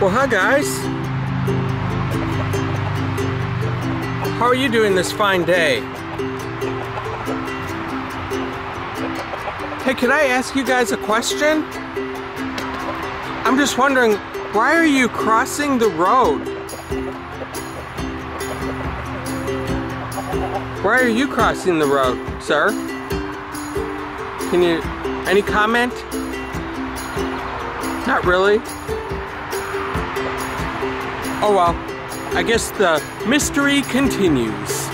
Well, hi guys. How are you doing this fine day? Hey, can I ask you guys a question? I'm just wondering, why are you crossing the road? Why are you crossing the road, sir? Can you, any comment? Not really. Oh well, I guess the mystery continues.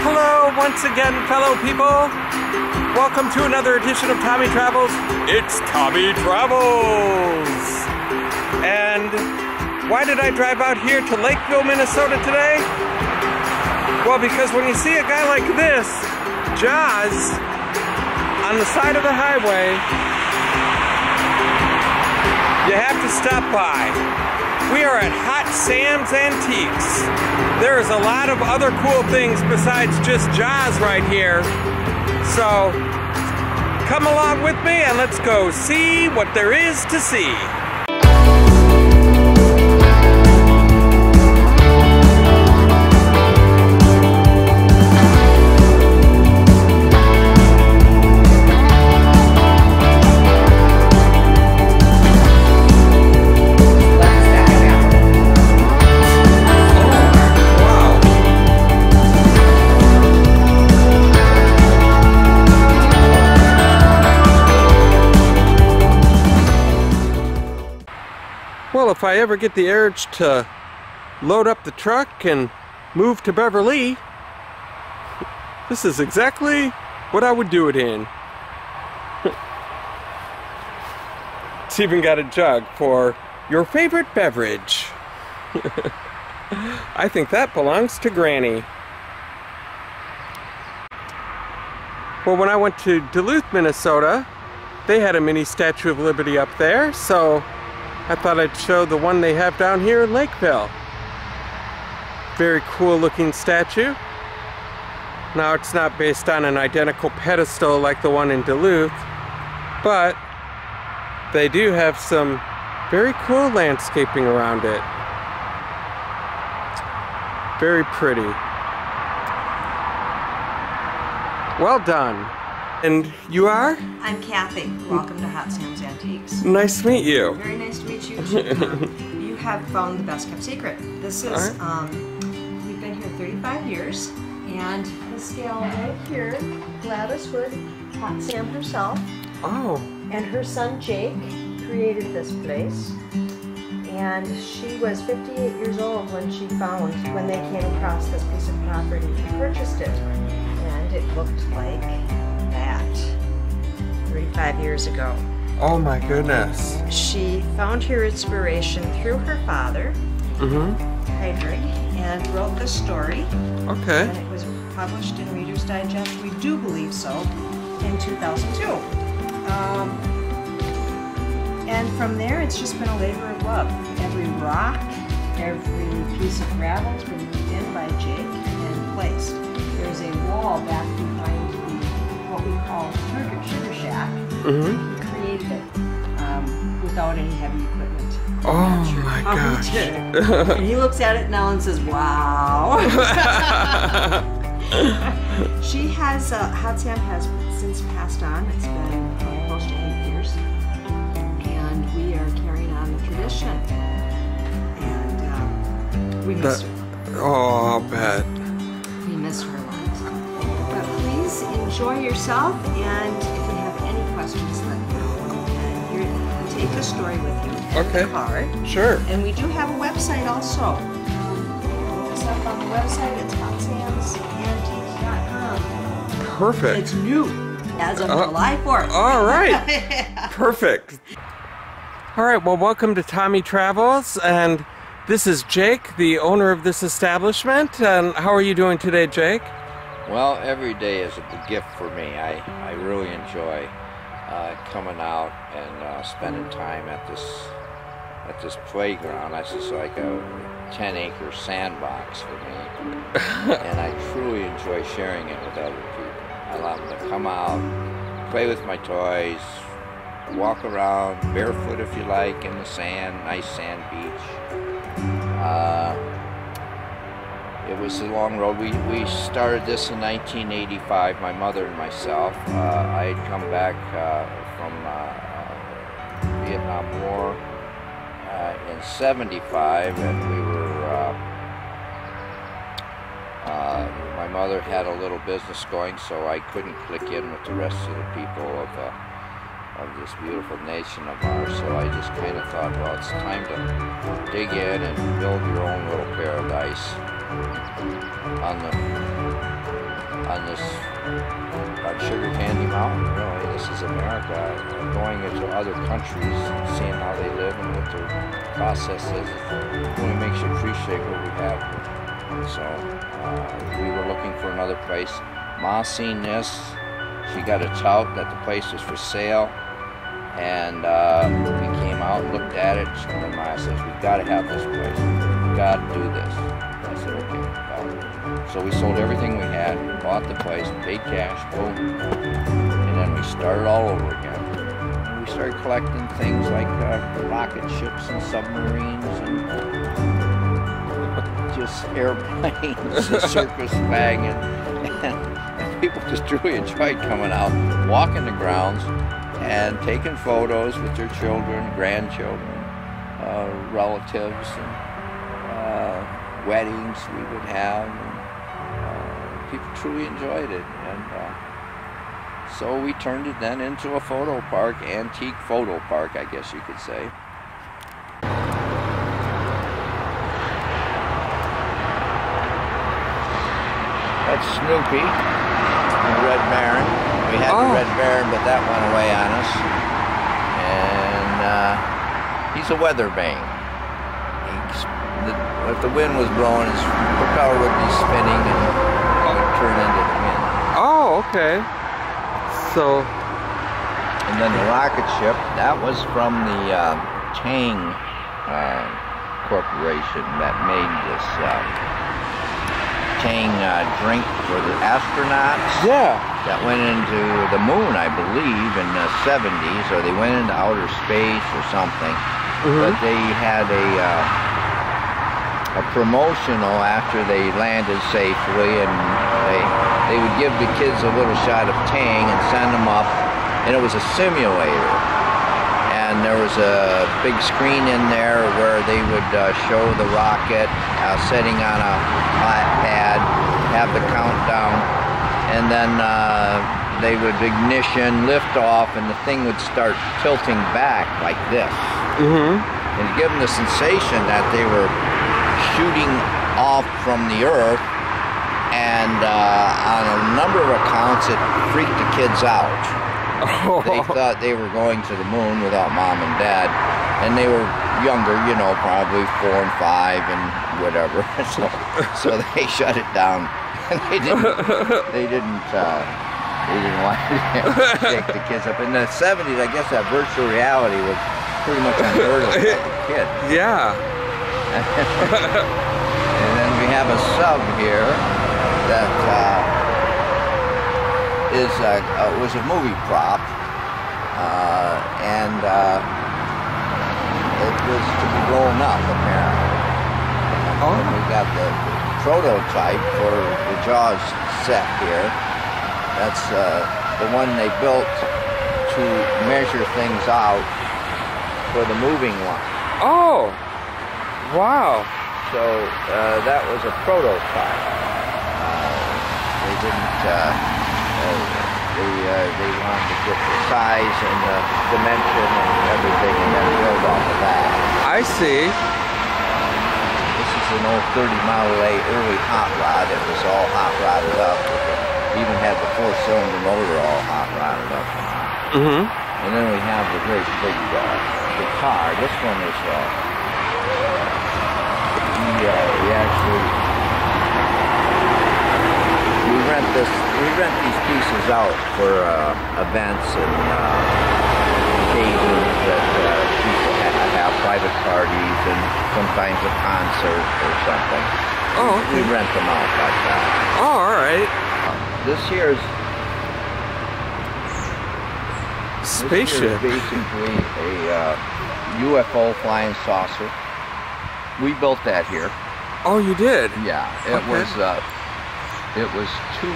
Hello once again, fellow people. Welcome to another edition of Tommy Travels. It's Tommy Travels. And why did I drive out here to Lakeville, Minnesota today? Well, because when you see a guy like this, Jaws, on the side of the highway, you have to stop by. We are at Hot Sam's Antiques. There is a lot of other cool things besides just Jaws right here. So, come along with me and let's go see what there is to see. Well, if I ever get the urge to load up the truck and move to Beverly, this is exactly what I would do it in. It's even got a jug for your favorite beverage. I think that belongs to Granny. Well, when I went to Duluth, Minnesota, they had a mini Statue of Liberty up there, so I thought I'd show the one they have down here in Lakeville. Very cool looking statue. Now it's not based on an identical pedestal like the one in Duluth, but they do have some very cool landscaping around it. Very pretty. Well done. And you are? I'm Kathy. Welcome to Hot Sam's Antiques. Nice to meet you. Very nice to meet you too. You have found the best kept secret. This is, we've been here 35 years, and this gal right here, Gladys Wood, Hot Sam herself, and her son Jake created this place. And she was 58 years old when they came across this piece of property and purchased it. And it looked like that 35 years ago. Oh my goodness. She found her inspiration through her father, Hydrig, and wrote this story. Okay. And it was published in Reader's Digest, we do believe so, in 2002. And from there, it's just been a labor of love. Every rock, every piece of gravel has been moved in by Jake and placed. There's a wall back behind what we call Sugar Shack. He created it without any heavy equipment. Oh my gosh. And he looks at it now and says, wow. She has, Hot Sam has since passed on. It's been close to 8 years. And we are carrying on the tradition. And we miss her. Oh, I'll bet. We miss her a lot. But please enjoy yourself, and if you have any questions, let me know. And you take the story with you. Okay. The card. Sure. And we do have a website also. Look us up on the website. It's hotsamsantiques.com. Perfect. It's new as of July 4th. All right. Perfect. All right. Well, welcome to Tommy Travels, and this is Jake, the owner of this establishment. And how are you doing today, Jake? Well, every day is a gift for me. I really enjoy coming out and spending time at this playground. This is like a 10-acre sandbox for me, and I truly enjoy sharing it with other people. I allow them to come out, play with my toys, walk around barefoot if you like in the sand, nice sand beach. It was a long road. We started this in 1985, my mother and myself. I had come back from Vietnam War in 75, and we were, my mother had a little business going, so I couldn't click in with the rest of the people of this beautiful nation of ours. So I just kind of thought, well, it's time to dig in and build your own little paradise on Sugar Candy Mountain. Really, this is America. Going into other countries, seeing how they live and what their process is, really makes you appreciate what we have here. So we were looking for another place. Ma seen this. She got a tout that the place was for sale, and we came out and looked at it. And Ma says, "We got to have this place. We got to do this." I said, "Okay." So we sold everything we had, bought the place, paid cash, boom, and then we started all over again. And we started collecting things like rocket ships and submarines and just airplanes, and circus wagon, and people just really enjoyed coming out, walking the grounds, and taking photos with their children, grandchildren, relatives, and weddings we would have. And, people truly enjoyed it, and so we turned it then into a photo park, antique photo park, I guess you could say. That's Snoopy, the Red Baron. We had the Red Baron, but that went away on us. And he's a weather vane. If the wind was blowing, his propeller would be spinning and it would turn into the wind. Oh, okay. So. And then the rocket ship, that was from the Tang Corporation that made this Tang drink for the astronauts. Yeah. That went into the moon, I believe, in the 70s, or they went into outer space or something. But they had a promotional after they landed safely, and they would give the kids a little shot of Tang and send them up, and it was a simulator. And there was a big screen in there where they would show the rocket sitting on a flat pad, have the countdown, and then they would ignition, lift off, and the thing would start tilting back like this. And to give them the sensation that they were shooting off from the Earth, and on a number of accounts it freaked the kids out. They thought they were going to the moon without mom and dad, and they were younger, you know, probably 4 and 5 and whatever. So they shut it down, and they didn't want to shake the kids up. In the 70s, I guess that virtual reality was pretty much unheard of for kids. Yeah. And then we have a sub here that was a movie prop, and it was to be blown up apparently. And we got the prototype for the Jaws set here. That's the one they built to measure things out for the moving line. Oh, wow. So that was a prototype. They didn't, they wanted to get the size and the dimension and everything and then build off of that. I see. This is an old 30 Model A early hot rod. It was all hot rodded up. It even had the 4-cylinder motor all hot rodded up. And then we have the great big guitar. This one is we rent these pieces out for events and occasions that people have private parties and sometimes a concert or something. Oh, okay. We rent them out like that. Oh, all right. This here's spaceship. This is basically a UFO flying saucer. We built that here. Oh, you did? Yeah, it was 2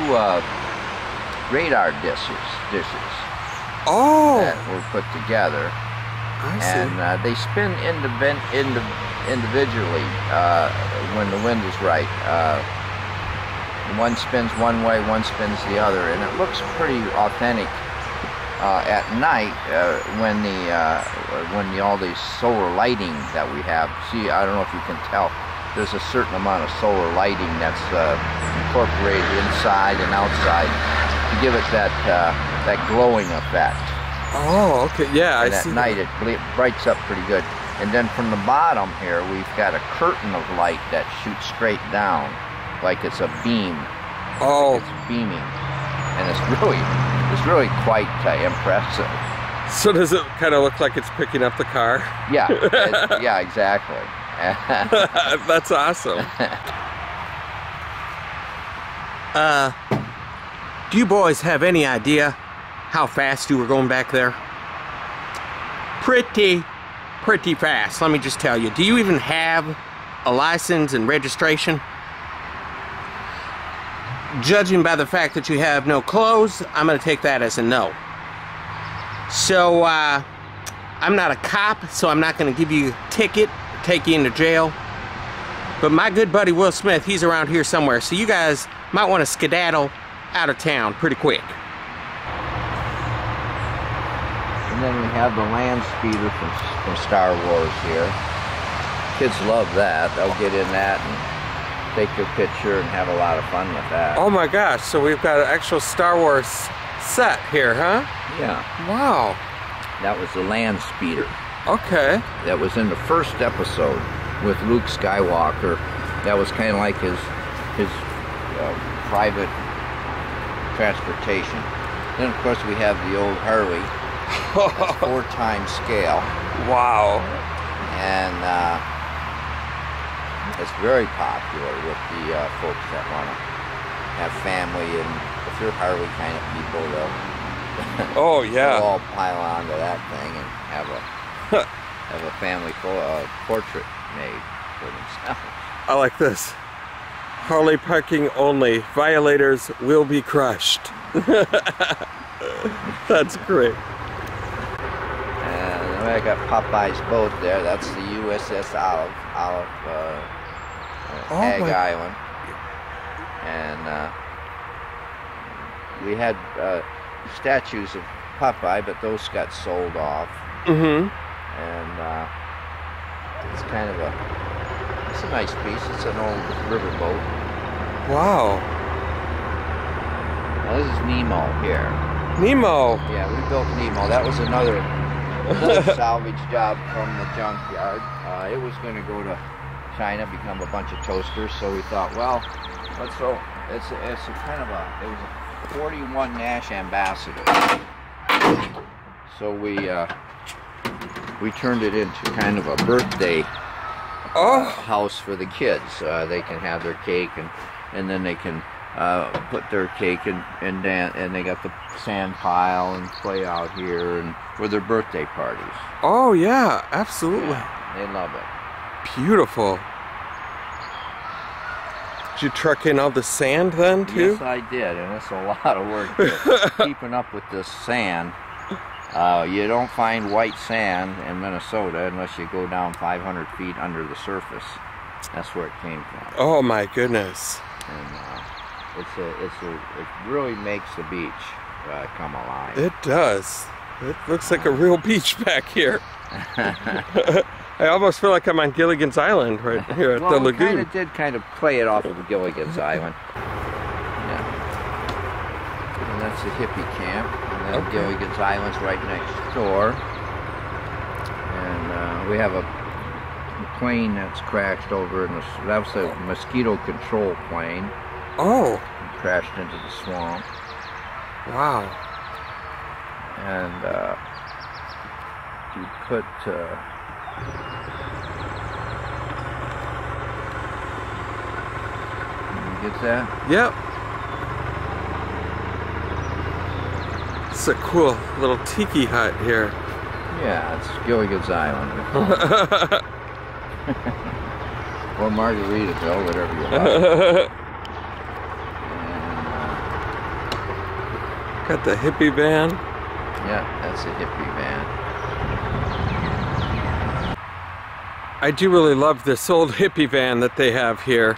radar dishes. Oh. That were put together. I see. And they spin individually when the wind is right. One spins one way, one spins the other, and it looks pretty authentic at night when all these solar lighting that we have. See, I don't know if you can tell. There's a certain amount of solar lighting that's incorporated inside and outside to give it that glowing effect. Oh, okay, yeah, And I at see. night it brights up pretty good. And then from the bottom here, we've got a curtain of light that shoots straight down, like it's a beam. Oh. Like it's beaming, and it's really quite impressive. So does it kind of look like it's picking up the car? Yeah, yeah, exactly. That's awesome. Do you boys have any idea how fast you were going back there? Pretty fast, let me just tell you. Do you even have a license and registration? Judging by the fact that you have no clothes, I'm going to take that as a no. So, I'm not a cop, so I'm not going to give you a ticket, take you into jail. But my good buddy Will Smith, he's around here somewhere, so you guys might want to skedaddle out of town pretty quick. And then we have the land speeder from Star Wars here. Kids love that. They'll get in that and take their picture and have a lot of fun with that. Oh my gosh, so we've got an actual Star Wars set here, huh? Yeah. Wow. That was the land speeder. Okay. That was in the first episode with Luke Skywalker. That was kind of like his private transportation. Then of course we have the old Harley. That's 4x scale. Wow. And it's very popular with the folks that want to have family, and if they're Harley kind of people, Oh yeah. they'll all pile onto that thing and have a family portrait made for themselves. I like this. Harley parking only. Violators will be crushed. That's great. And I got Popeyes Boat there. That's the USS Olive Hag Island. And we had statues of Popeye, but those got sold off. Mm-hmm. And it's kind of it's a nice piece. It's an old riverboat. Wow. Now this is Nemo here. Nemo. Yeah, we built Nemo. That was another salvage job from the junkyard. It was going to go to China, become a bunch of toasters. So we thought, well, let's throw. It was a 41 Nash Ambassador. So we turned it into kind of a birthday house for the kids. They can have their cake, and then they can put their cake and dance, and they got the sand pile and play out here and for their birthday parties. Oh yeah, absolutely. Yeah, they love it. Beautiful. Did you truck in all the sand then too? Yes, I did, and it's a lot of work keeping up with this sand. You don't find white sand in Minnesota unless you go down 500 feet under the surface. That's where it came from. Oh my goodness. And it really makes the beach come alive. It does. It looks like a real beach back here. I almost feel like I'm on Gilligan's Island right here at the lagoon. We kind of play it off of Gilligan's Island. Yeah. And that's the Hippie Camp. And then Gilligan's Island's right next door. And we have a plane that's crashed over, and that was a mosquito control plane. Oh. It crashed into the swamp. Wow. And you put you get that? Yep. It's a cool little tiki hut here. Yeah, it's Gilligan's Island. Or Margaritaville, whatever you like. And, got the hippie van. Yeah, that's a hippie van. I do really love this old hippie van that they have here.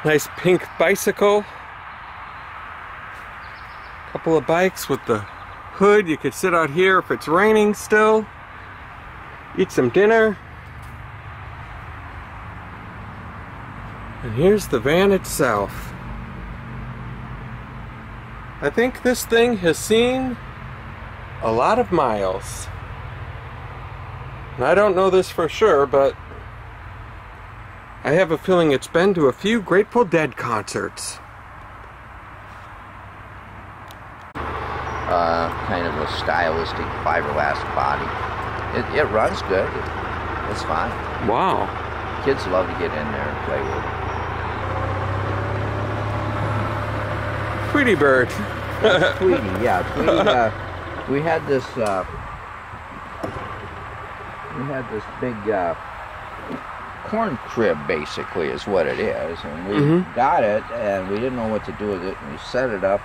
Nice pink bicycle. Couple of bikes with the hood. You could sit out here if it's raining still. Eat some dinner. And here's the van itself. I think this thing has seen a lot of miles. And I don't know this for sure, but I have a feeling it's been to a few Grateful Dead concerts. Kind of a stylistic fiberglass body. It runs good. It's fine. Wow. Kids love to get in there and play with it. Tweety Bird. Tweety, yeah. Tweety, we had this big corn crib, basically, is what it is. And we got it, and we didn't know what to do with it, and we set it up,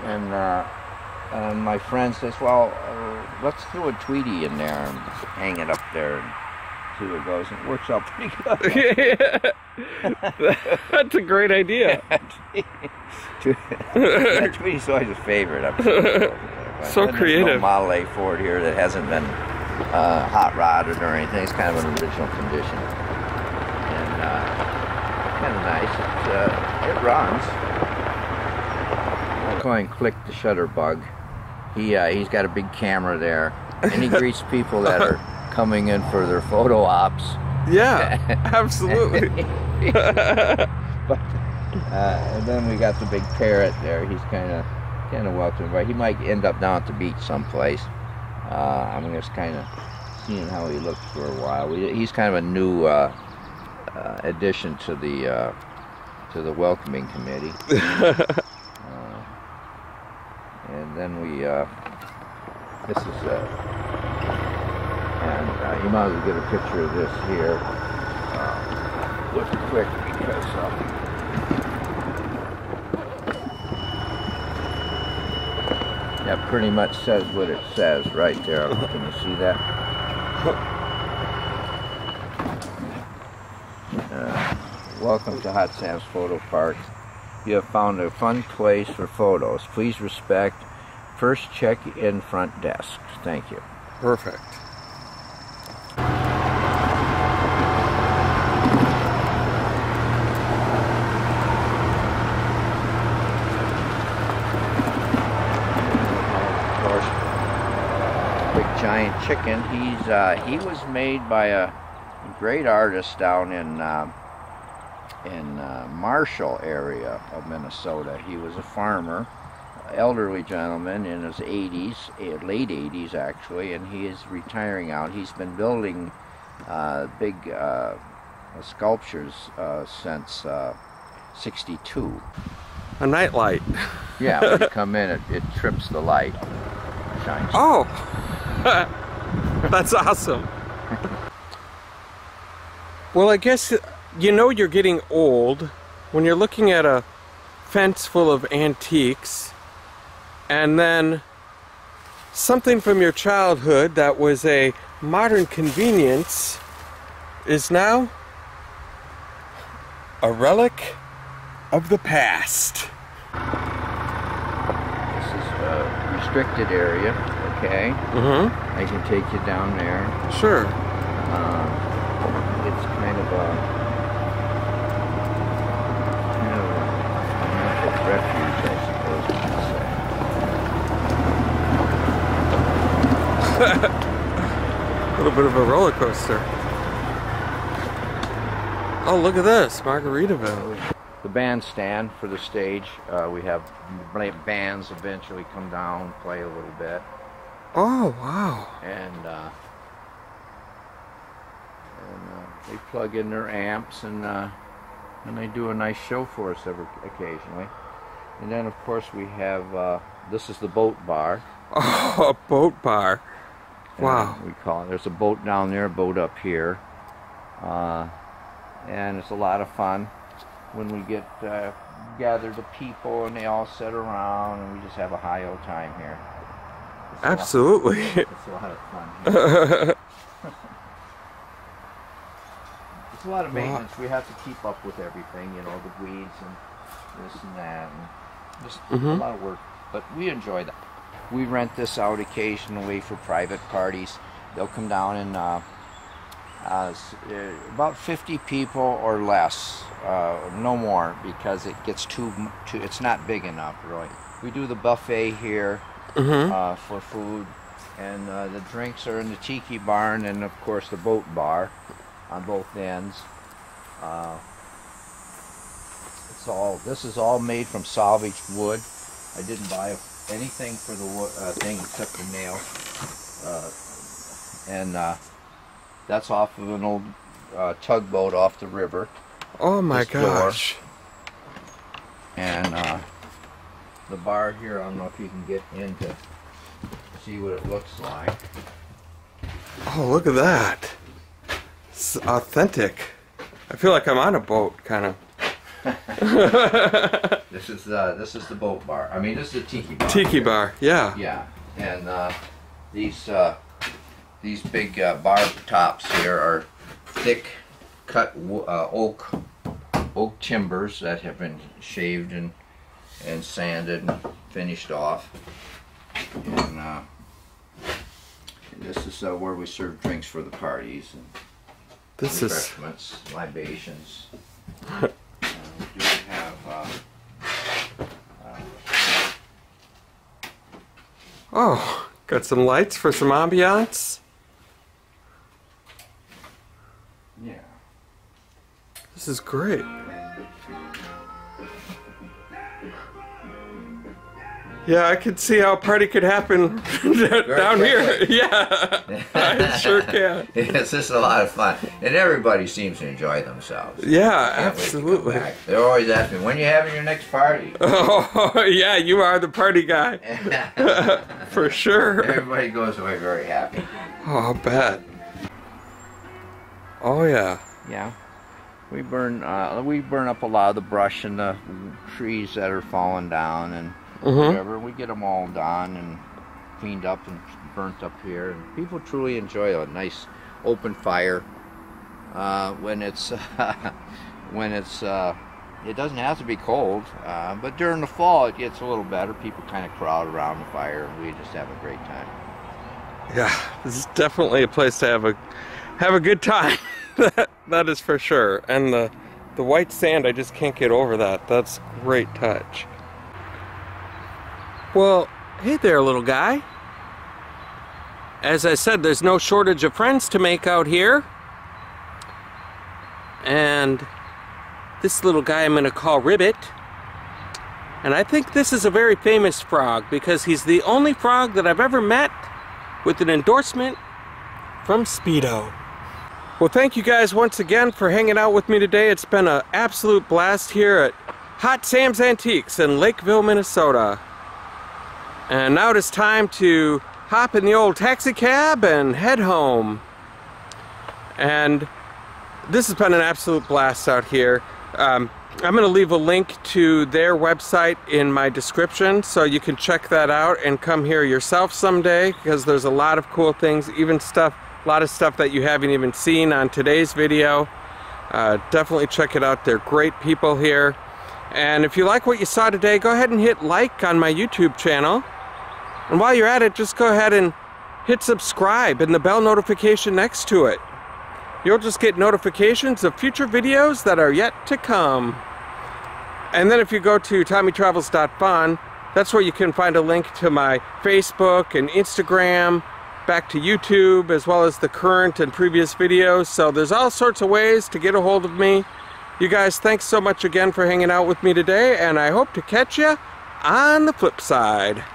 and my friend says, well, let's throw a Tweety in there and hang it up there and see what goes. And it works out pretty good. That's a great idea. Tweety's always a favorite. So creative. There's no Model A Ford here that hasn't been hot rodded or anything. It's kind of an original condition. And kind of nice. It runs. I'll go and click the shutter bug. He's got a big camera there, and he greets people that are coming in for their photo ops. Yeah, absolutely. But and then we got the big parrot there. He's kind of welcome, but he might end up down at the beach someplace. I'm just kind of seeing how he looks for a while. He's kind of a new addition to the welcoming committee. And then we, this is and you might as well get a picture of this here, just quick, because that pretty much says what it says right there. Can you see that? Welcome to Hot Sam's Photo Park. You have found a fun place for photos. Please respect first check-in front desk. Thank you. Perfect. Of course, big giant chicken. He was made by a great artist down in Marshall area of Minnesota. He was a farmer, elderly gentleman in his 80s, late 80s actually, and he is retiring out. He's been building big sculptures since 62. A nightlight. Yeah, when you come in, it trips the light. Shines. Oh, that's awesome. Well, I guess you know you're getting old when you're looking at a fence full of antiques, and then something from your childhood that was a modern convenience is now a relic of the past. This is a restricted area, okay? I can take you down there. Sure. It's kind of a refuge, I suppose you could say. A little bit of a roller coaster. Oh, look at this, Margaritaville. The bandstand for the stage. We have bands eventually come down, play a little bit. Oh, wow. And they plug in their amps and and they do a nice show for us occasionally. And then of course we have, this is the boat bar. Oh, a boat bar. Wow. We call it. There's a boat down there, a boat up here. And it's a lot of fun when we get gathered of people and they all sit around and we just have a high old time here. Absolutely. It's a lot of fun here. It's a lot of maintenance. We have to keep up with everything, you know, the weeds and this and that. And just a lot of work. But we enjoy that. We rent this out occasionally for private parties. They'll come down and about 50 people or less, no more, because it gets too it's not big enough really. We do the buffet here for food, and the drinks are in the tiki barn and of course the boat bar on both ends. This is all made from salvaged wood. I didn't buy anything for the thing except the nail, and that's off of an old tugboat off the river. Oh my gosh. And the bar here, I don't know if you can get in to see what it looks like. Oh, look at that. It's authentic. I feel like I'm on a boat, kind of. This is the boat bar. I mean, this is the tiki bar. Tiki bar, yeah. Yeah, and these big bar tops here are thick cut oak timbers that have been shaved and sanded and finished off. And this is where we serve drinks for the parties and refreshments, libations. We do have oh, got some lights for some ambiance. Yeah. This is great. Yeah, I could see how a party could happen down here. Yeah, I sure can. Yes, this is a lot of fun, and everybody seems to enjoy themselves. Yeah, absolutely. They're always asking me, when you having your next party? Oh, yeah, you are the party guy. For sure. Everybody goes away very happy. Oh, I'll bet. Oh, yeah. Yeah. We burn up a lot of the brush and the trees that are falling down and whatever. We get them all done and cleaned up and burnt up here. And people truly enjoy a nice open fire when it's it doesn't have to be cold, but during the fall it gets a little better. People kind of crowd around the fire and we just have a great time. Yeah, this is definitely a place to have a good time. That is for sure. And the white sand, I just can't get over that. That's a great touch. Well, hey there, little guy. As I said, there's no shortage of friends to make out here. And this little guy I'm going to call Ribbit. And I think this is a very famous frog because he's the only frog that I've ever met with an endorsement from Speedo. Well, thank you guys once again for hanging out with me today. It's been an absolute blast here at Hot Sam's Antiques in Lakeville, Minnesota. And now it is time to hop in the old taxi cab and head home. And this has been an absolute blast out here. I'm going to leave a link to their website in my description so you can check that out and come here yourself someday, because there's a lot of cool things, even a lot of stuff that you haven't even seen on today's video. Definitely check it out. They're great people here. And if you like what you saw today, go ahead and hit like on my YouTube channel. And while you're at it, just go ahead and hit subscribe and the bell notification next to it. You'll just get notifications of future videos that are yet to come. And then if you go to TommyTravels.fun, that's where you can find a link to my Facebook and Instagram, back to YouTube, as well as the current and previous videos. So there's all sorts of ways to get a hold of me. You guys, thanks so much again for hanging out with me today, and I hope to catch you on the flip side.